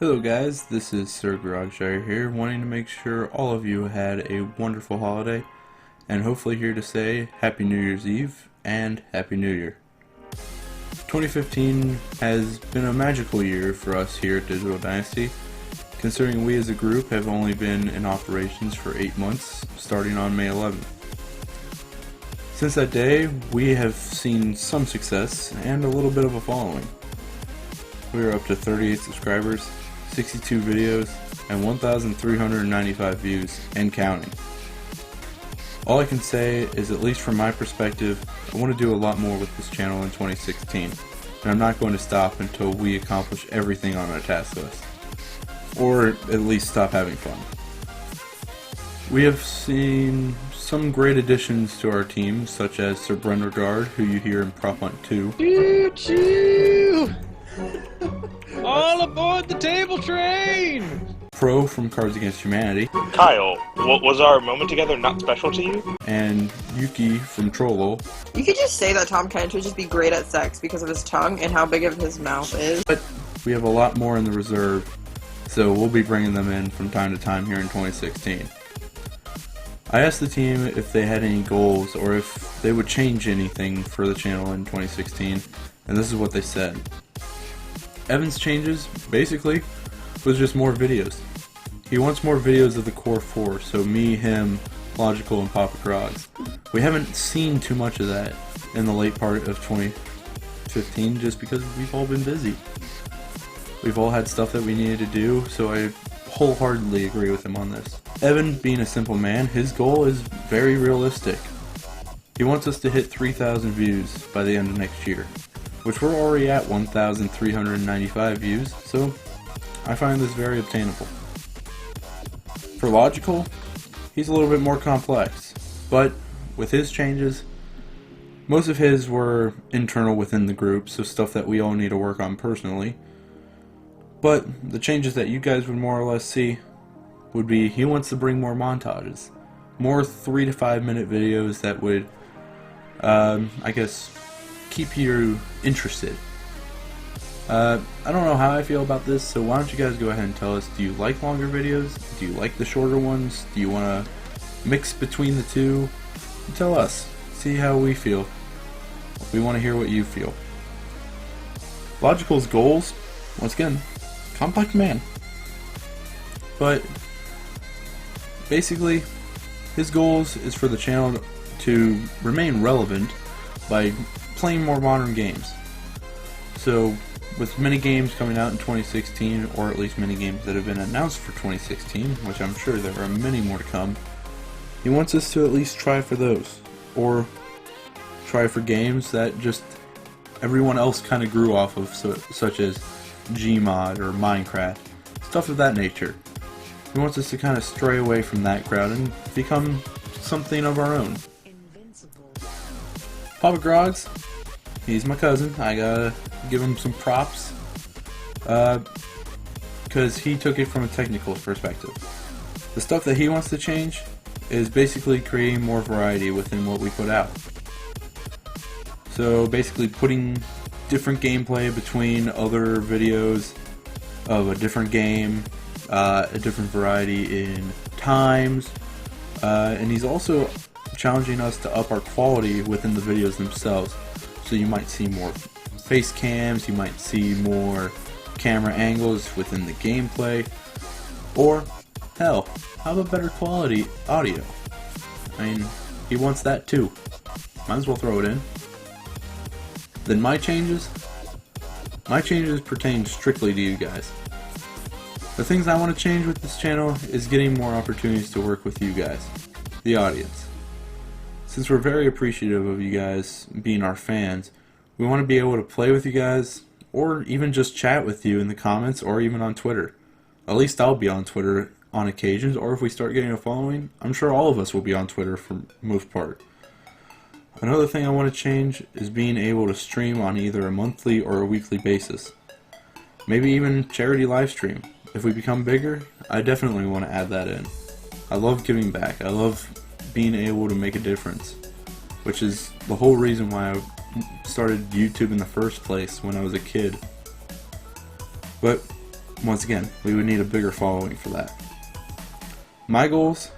Hello guys, this is Sir Garageshire here, wanting to make sure all of you had a wonderful holiday, and hopefully here to say Happy New Year's Eve and Happy New Year. 2015 has been a magical year for us here at Digital Dynasty, considering we as a group have only been in operations for 8 months, starting on May 11th. Since that day, we have seen some success and a little bit of a following. We are up to 38 subscribers, 62 videos, and 1,395 views, and counting. All I can say is, at least from my perspective, I want to do a lot more with this channel in 2016, and I'm not going to stop until we accomplish everything on our task list, or at least stop having fun. We have seen some great additions to our team, such as Sir Brendergard, who you hear in Prop Hunt 2. Choo-choo! All aboard the table train! Pro from Cards Against Humanity. Kyle, was our moment together not special to you? And Yuki from Trollo. You could just say that Tom Kent would just be great at sex because of his tongue and how big of his mouth is. But we have a lot more in the reserve, so we'll be bringing them in from time to time here in 2016. I asked the team if they had any goals or if they would change anything for the channel in 2016, and this is what they said. Evan's changes, basically, was just more videos. He wants more videos of the core four, so me, him, Logical, and Papa Crocs. We haven't seen too much of that in the late part of 2015 just because we've all been busy. We've all had stuff that we needed to do, so I wholeheartedly agree with him on this. Evan, being a simple man, his goal is very realistic. He wants us to hit 3,000 views by the end of next year, which we're already at 1,395 views, so I find this very obtainable. For Logical, he's a little bit more complex, but with his changes, most of his were internal within the group, so stuff that we all need to work on personally. But the changes that you guys would more or less see would be he wants to bring more montages. More 3 to 5 minute videos that would, I guess, keep you interested. I don't know how I feel about this, so why don't you guys go ahead and tell us, do you like longer videos? Do you like the shorter ones? Do you want to mix between the two? Tell us. See how we feel. We want to hear what you feel. Logical's goals, once again, complex man. But basically, his goals is for the channel to remain relevant by playing more modern games. So, with many games coming out in 2016, or at least many games that have been announced for 2016, which I'm sure there are many more to come, he wants us to at least try for those, or try for games that just everyone else kind of grew off of, such as Gmod or Minecraft, stuff of that nature. He wants us to kind of stray away from that crowd and become something of our own. Papa Grogs, he's my cousin. I gotta give him some props, because he took it from a technical perspective. The stuff that he wants to change is basically creating more variety within what we put out. So basically putting different gameplay between other videos of a different game, a different variety in times, and he's also challenging us to up our quality within the videos themselves. So you might see more face cams, you might see more camera angles within the gameplay, or hell, how about better quality audio? I mean, he wants that too. Might as well throw it in. Then my changes pertain strictly to you guys. The things I want to change with this channel is getting more opportunities to work with you guys, the audience. Since we're very appreciative of you guys being our fans, we want to be able to play with you guys, or even just chat with you in the comments, or even on Twitter. At least I'll be on Twitter on occasions, or if we start getting a following, I'm sure all of us will be on Twitter for the most part. Another thing I want to change is being able to stream on either a monthly or a weekly basis. Maybe even charity live stream. If we become bigger, I definitely want to add that in. I love giving back. I love being able to make a difference, which is the whole reason why I started YouTube in the first place when I was a kid. But once again, we would need a bigger following for that. My goals?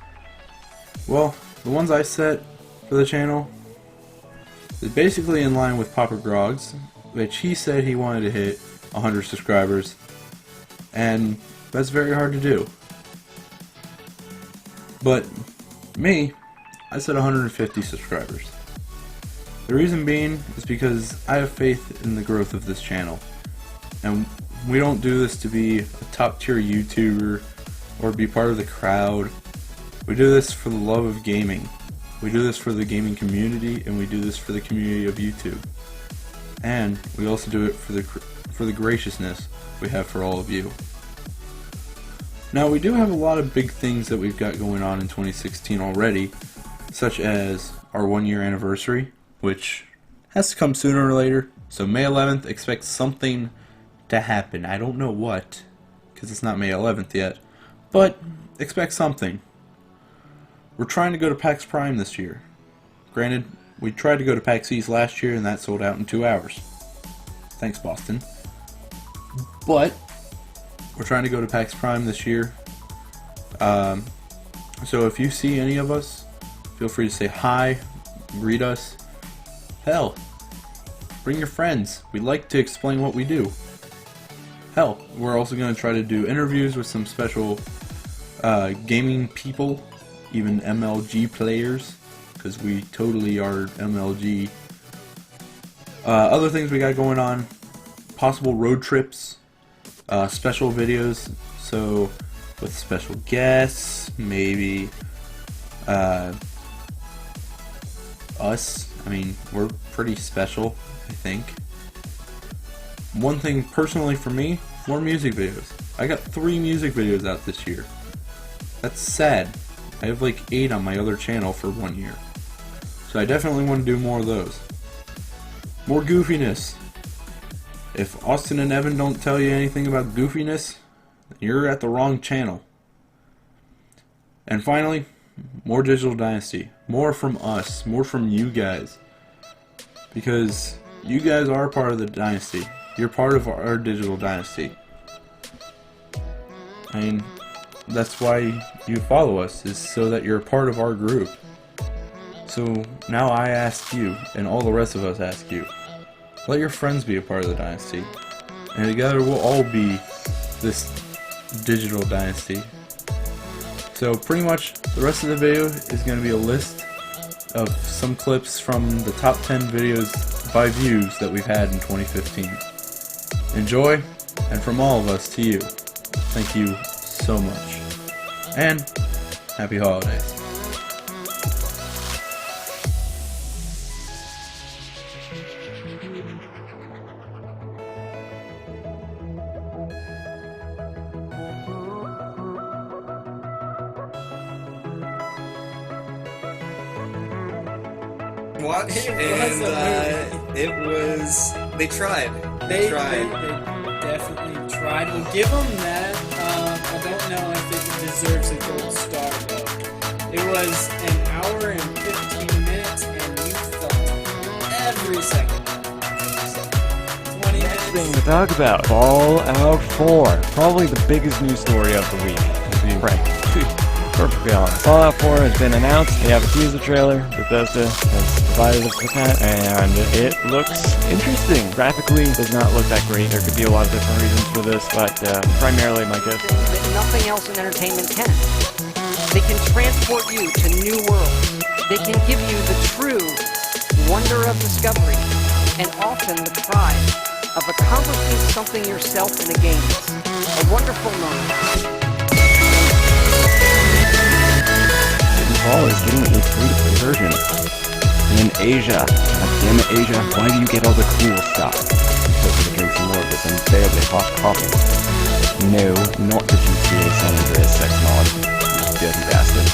Well, the ones I set for the channel is basically in line with Papa Grog's, which he said he wanted to hit 100 subscribers, and that's very hard to do. But me, I said 150 subscribers. The reason being is because I have faith in the growth of this channel, and we don't do this to be a top tier YouTuber or be part of the crowd. We do this for the love of gaming. We do this for the gaming community, and we do this for the community of YouTube. And we also do it for the graciousness we have for all of you. Now, we do have a lot of big things that we've got going on in 2016 already, such as our 1-year anniversary, which has to come sooner or later. So May 11th, expect something to happen. I don't know what, because it's not May 11th yet, but expect something. We're trying to go to PAX Prime this year. Granted, we tried to go to PAX East last year and that sold out in 2 hours. Thanks, Boston. But we're trying to go to PAX Prime this year. So if you see any of us, feel free to say hi, greet us. Hell, bring your friends. We'd like to explain what we do. Hell, we're also going to try to do interviews with some special gaming people, even MLG players, because we totally are MLG. Other things we got going on, possible road trips, special videos, so with special guests, maybe us. I mean, we're pretty special, I think. One thing personally for me, more music videos. I got 3 music videos out this year. That's sad. I have like 8 on my other channel for 1 year. So I definitely want to do more of those. More goofiness. If Austin and Evan don't tell you anything about goofiness, you're at the wrong channel. And finally, more Digital Dynasty. More from us. More from you guys. Because you guys are part of the Dynasty. You're part of our Digital Dynasty. I mean, that's why you follow us, is so that you're a part of our group. So now I ask you, and all the rest of us ask you, let your friends be a part of the Dynasty. And together we'll all be this Digital Dynasty. So pretty much the rest of the video is going to be a list of some clips from the top 10 videos by views that we've had in 2015. Enjoy, and from all of us to you, thank you so much. And happy holidays. Watch, and it was. They tried. They tried. They definitely tried. We'll give them that. I don't know if it deserves a gold star though. It was an hour and 15 minutes, and you felt every second. 20 minutes. Thing to talk about: Fallout 4, probably the biggest news story of the week. To be frank. Perfectly honest. Fallout 4 has been announced. They have a teaser trailer. Bethesda has provided us with that, and it looks interesting. Graphically, it does not look that great. There could be a lot of different reasons for this, but primarily my guess. That nothing else in entertainment can. They can transport you to new worlds. They can give you the true wonder of discovery, and often the pride of accomplishing something yourself in the games. A wonderful moment. Paul is getting a free-to-play version in Asia. God damn it, Asia! Why do you get all the cool stuff? So we can drink some more of this unbearably hot coffee. No, not the GTA San Andreas sex mod, you dirty bastard.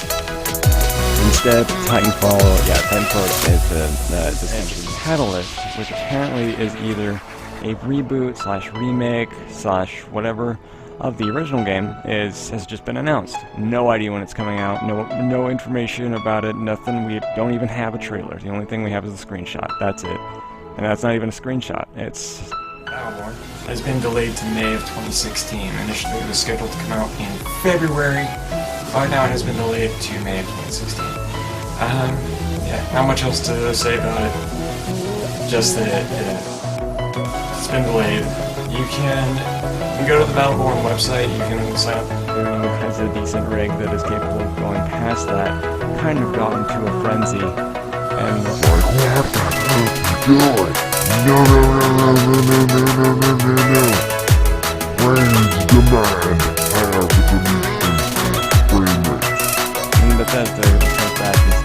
Instead, Titanfall is the Catalyst, which apparently is either a reboot / remake / whatever of the original game has just been announced. No idea when it's coming out, no information about it, nothing. We don't even have a trailer. The only thing we have is a screenshot. That's it. And that's not even a screenshot. It's Battleborn has been delayed to May of 2016. Initially, it was scheduled to come out in February, but now it has been delayed to May of 2016. Yeah, not much else to say about it. Just that it's been delayed. You can go to the Battleborn website. You can sign up. Who has a decent rig that is capable of going past that, kind of got into a frenzy, and was like, what the hell are you doing? No. Brains demand higher resolution frames. And Bethesda sent back his